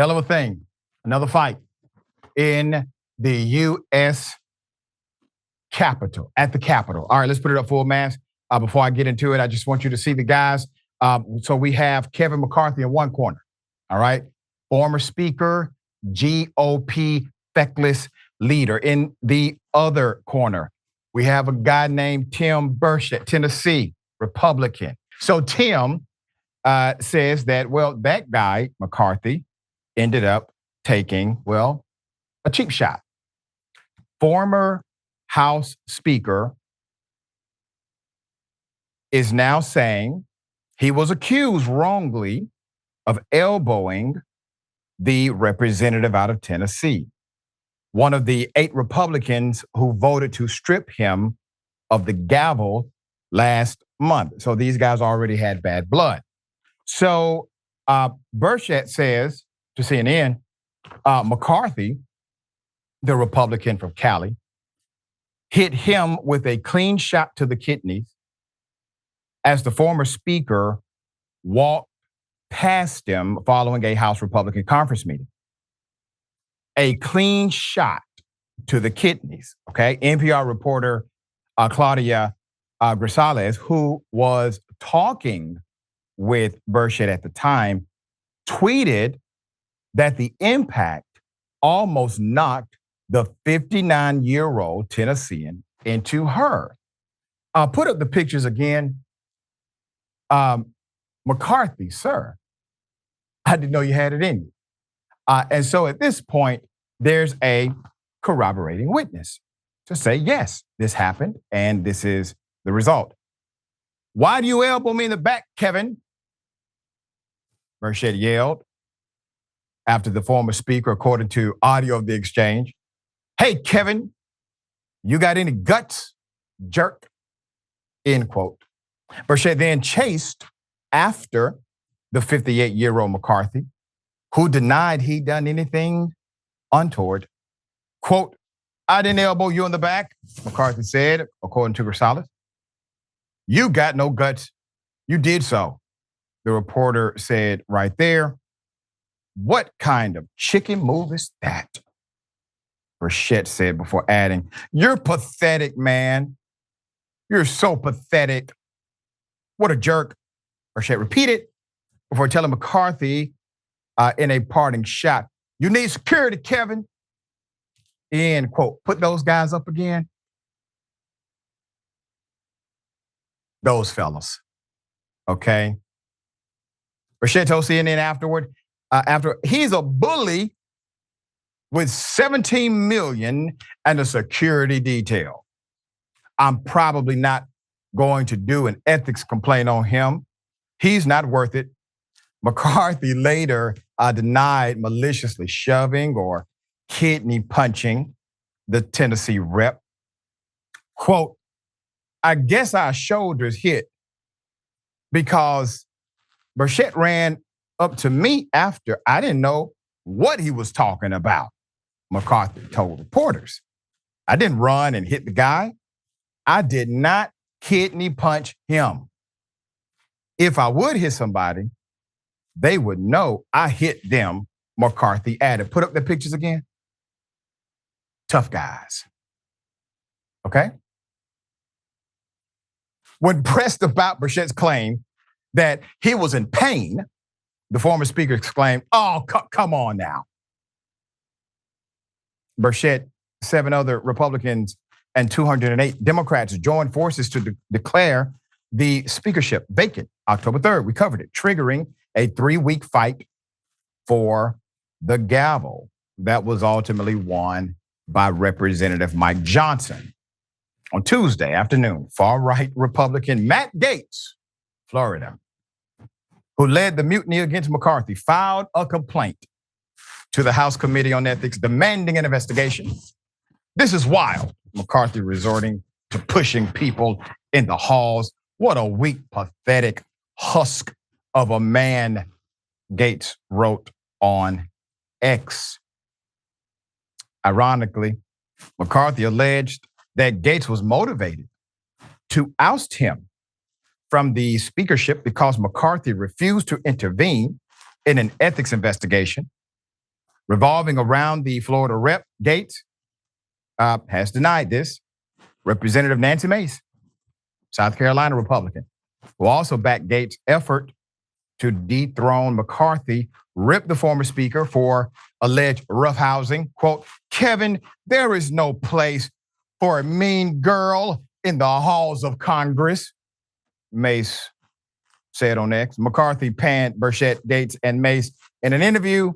Hell of a thing. Another fight in the U.S. Capitol, at the Capitol. All right, let's put it up full mass. Before I get into it, I just want you to see the guys. So we have Kevin McCarthy in one corner, all right? Former Speaker, GOP feckless leader. In the other corner, we have a guy named Tim Burchett, Tennessee, Republican. So Tim says that, well, that guy, McCarthy, ended up taking, well, a cheap shot. Former House Speaker is now saying he was accused wrongly of elbowing the representative out of Tennessee, one of the 8 Republicans who voted to strip him of the gavel last month. So these guys already had bad blood. So Burchett says to CNN, McCarthy, the Republican from Cali, hit him with a clean shot to the kidneys as the former speaker walked past him following a House Republican conference meeting. A clean shot to the kidneys, okay? NPR reporter Claudia Grisales, who was talking with Burchett at the time, tweeted that the impact almost knocked the 59-year-old Tennessean into her. Put up the pictures again. McCarthy, sir, I didn't know you had it in you. And so at this point, there's a corroborating witness to say, yes, this happened and this is the result. Why do you elbow me in the back, Kevin? Burchett yelled after the former speaker, according to audio of the exchange. Hey, Kevin, you got any guts, jerk? End quote. Burchett then chased after the 58-year-old McCarthy, who denied he'd done anything untoward. Quote, I didn't elbow you in the back, McCarthy said, according to Grisales. You got no guts. You did so, the reporter said right there. What kind of chicken move is that? Burchett said before adding, you're pathetic, man. You're so pathetic. What a jerk. Burchett repeated before telling McCarthy in a parting shot, you need security, Kevin. End quote. Put those guys up again. Those fellas. Okay. Burchett told CNN afterward, after he's a bully with 17 million and a security detail. I'm probably not going to do an ethics complaint on him. He's not worth it. McCarthy later denied maliciously shoving or kidney punching the Tennessee rep. Quote, I guess our shoulders hit because Burchett ran up to me after I didn't know what he was talking about, McCarthy told reporters. I didn't run and hit the guy. I did not kidney punch him. If I would hit somebody, they would know I hit them, McCarthy added. Put up the pictures again. Tough guys. Okay? When pressed about Burchett's claim that he was in pain, the former speaker exclaimed, oh, come on now. Burchett, 7 other Republicans, and 208 Democrats joined forces to declare the speakership vacant October 3rd. We covered it, triggering a 3-week fight for the gavel that was ultimately won by Representative Mike Johnson. On Tuesday afternoon, far-right Republican Matt Gaetz, Florida, who led the mutiny against McCarthy, filed a complaint to the House Committee on Ethics demanding an investigation. This is wild. McCarthy resorting to pushing people in the halls. What a weak, pathetic husk of a man, Gaetz wrote on X. Ironically, McCarthy alleged that Gaetz was motivated to oust him from the speakership because McCarthy refused to intervene in an ethics investigation revolving around the Florida rep gate has denied this. Representative Nancy Mace, South Carolina Republican, who also backed Gates' effort to dethrone McCarthy, ripped the former speaker for alleged roughhousing. Quote, Kevin, there is no place for a mean girl in the halls of Congress, Mace said on X. McCarthy panned Burchett, Gates, and Mace in an interview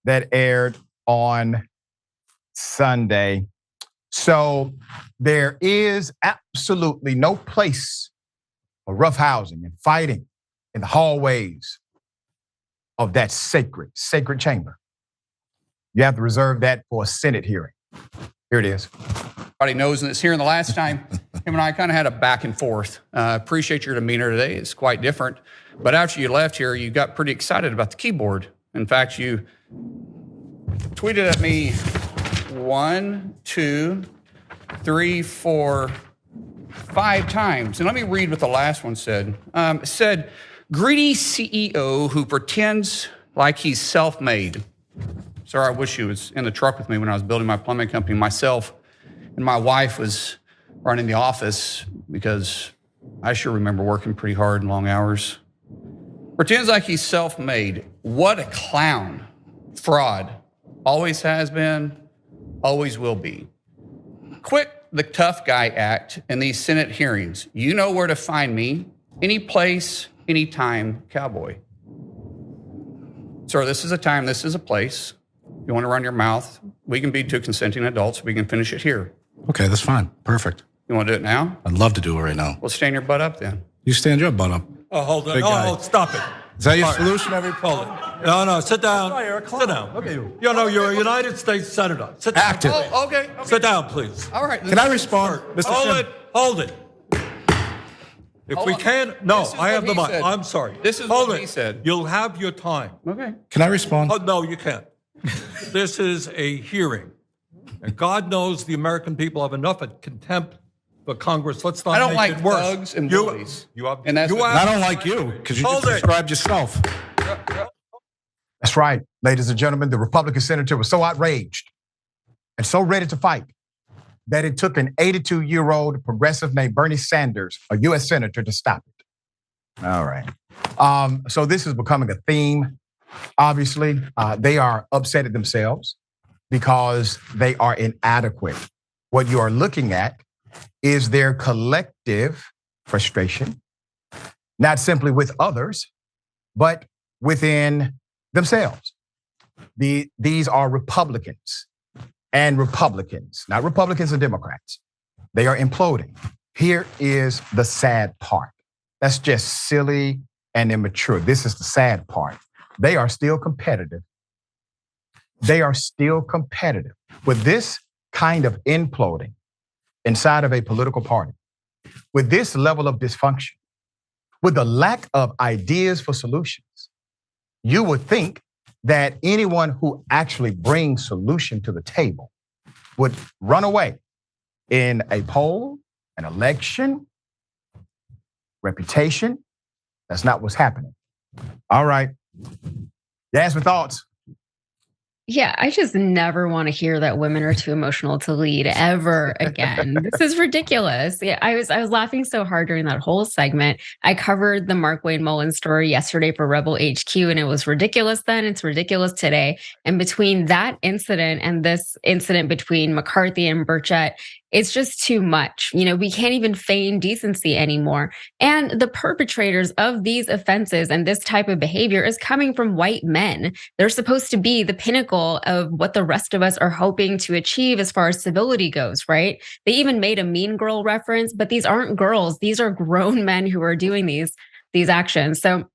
that aired on Sunday. So there is absolutely no place for roughhousing and fighting in the hallways of that sacred chamber. You have to reserve that for a Senate hearing. Here it is. Everybody knows this here. And the last time, him and I kind of had a back and forth. Appreciate your demeanor today. It's quite different. But after you left here, you got pretty excited about the keyboard. In fact, you tweeted at me 1, 2, 3, 4, 5 times. And let me read what the last one said. It said, greedy CEO who pretends like he's self-made. Sir, I wish you was in the truck with me when I was building my plumbing company. Myself and my wife was running the office because I sure remember working pretty hard and long hours. Pretends like he's self-made. What a clown. Fraud. Always has been, always will be. Quit the tough guy act in these Senate hearings. You know where to find me. Any place, anytime, cowboy. Sir, this is a time, this is a place. You want to run your mouth, we can be 2 consenting adults. We can finish it here. Okay, that's fine. Perfect. You want to do it now? I'd love to do it right now. Well, stand your butt up then. You stand your butt up. Oh, hold on. Big guy. Oh, stop it. Is that your solution? Hold it. No, sit down. Sit down. Okay. You know, you're a United States Senator. Sit down. Active. Oh, okay. Sit down, please. All right. Can I respond, Mr. Hold it. If we can, no, I have the mic. Said. I'm sorry. This is hold what it. he said. You'll have your time. Okay. Can I respond? Oh, no, you can't. This is a hearing. And God knows the American people have enough contempt for Congress. Let's not I don't make like it worse. thugs and bullies. And that's I don't like you because you just described yourself. That's right, ladies and gentlemen. The Republican senator was so outraged and so ready to fight that it took an 82-year-old progressive named Bernie Sanders, a U.S. senator, to stop it. All right. So this is becoming a theme. Obviously, they are upset at themselves because they are inadequate. What you are looking at is their collective frustration, not simply with others, but within themselves. These are Republicans and Republicans, not Republicans and Democrats. They are imploding. Here is the sad part. That's just silly and immature. This is the sad part. They are still competitive. They are still competitive. With this kind of imploding inside of a political party, with this level of dysfunction, with the lack of ideas for solutions, you would think that anyone who actually brings solution to the table would run away in a poll, an election, reputation. That's not what's happening. All right. Yasmin, thoughts? Yeah, I just never want to hear that women are too emotional to lead ever again. This is ridiculous. Yeah, I was laughing so hard during that whole segment. I covered the Mark Wayne Mullins story yesterday for Rebel HQ, and it was ridiculous then. It's ridiculous today. And between that incident and this incident between McCarthy and Burchett, it's just too much. You know, we can't even feign decency anymore. And the perpetrators of these offenses and this type of behavior is coming from white men. They're supposed to be the pinnacle of what the rest of us are hoping to achieve as far as civility goes, right? They even made a mean girl reference, but these aren't girls. These are grown men who are doing these actions. So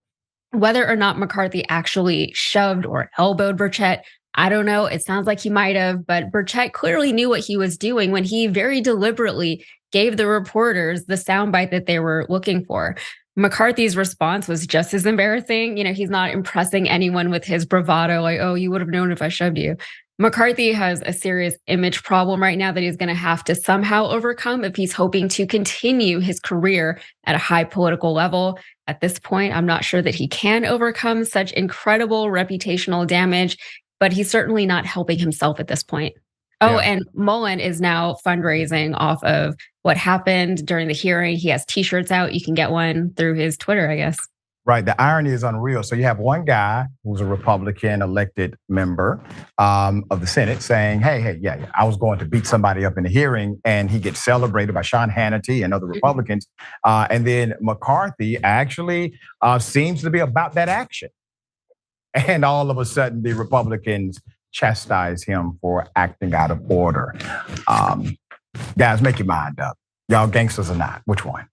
whether or not McCarthy actually shoved or elbowed Burchett, I don't know. It sounds like he might have, but Burchett clearly knew what he was doing when he very deliberately gave the reporters the soundbite that they were looking for. McCarthy's response was just as embarrassing. You know, he's not impressing anyone with his bravado, like, oh, you would have known if I shoved you. McCarthy has a serious image problem right now that he's going to have to somehow overcome if he's hoping to continue his career at a high political level. At this point, I'm not sure that he can overcome such incredible reputational damage. but he's certainly not helping himself at this point. Oh, Yeah. and Mullen is now fundraising off of what happened during the hearing. He has T-shirts out. You can get one through his Twitter, I guess. Right. The irony is unreal. So you have one guy who's a Republican elected member of the Senate saying, hey, yeah, I was going to beat somebody up in the hearing, and he gets celebrated by Sean Hannity and other Republicans. And then McCarthy actually seems to be about that action. And all of a sudden, the Republicans chastise him for acting out of order. Guys, make your mind up. Y'all gangsters or not? Which one?